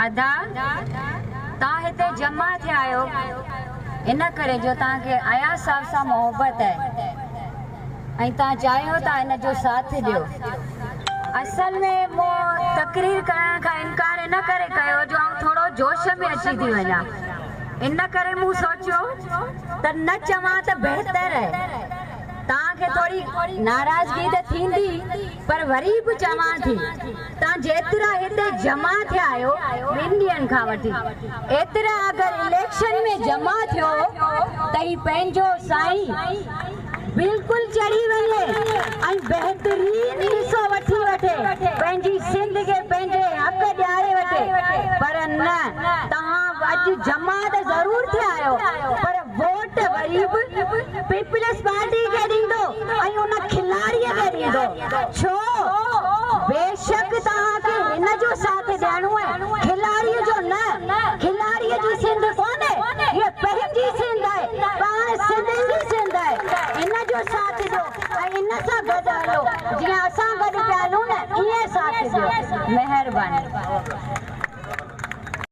अदा तव्हां हिते जमा थिया आहियो इन करे जो तव्हांखे अयाज़ साहब सां मोहबत है ऐं तव्हां चाहियो था इन जो साथ ॾियो। असल में मो तकरीर करण खां इनकार इन करे कयो जो आउं थोरो जोश में अची थी वञा, इन करे मूं सोचियो त न चवां त बहितर है। तव्हांखे थोड़ी नाराज़गी त थींदी पर वरी बि चवां थी तव्हां जेतिरा हिते जमा थिया आहियो ॿिनि ॾींहंनि खां वठी एतिरा अगरि इलेक्शन में जमा थियो त ही पंहिंजो साईं बिल्कुल चढ़ी वञे ऐं बहितरीन हिस्सो वठी वठे, पंहिंजी सिंध खे पंहिंजे हक़ ॾियारे वठे। पर न, तव्हां अॼु जमा त ज़रूर थिया आहियो पर वोट वरी बि पीपल्स पार्टी खे ॾींदो ऐं उन खिलाड़ीअ खे ॾींदो। छो? बेशक तव्हांखे हिन जो साथ ॾियणो आहे, खिलाड़ीअ जो न। खिलाड़ीअ जी सिंध कोन्हे, हीअ पंहिंजी सिंध आहे, पाण सिंधियुनि जी सिंध आहे। इन जो साथ ॾियो ऐं इन सां गॾु हलो, जीअं असां गॾु पिया हलूं न ईअं साथ ॾियो। महिरबानी।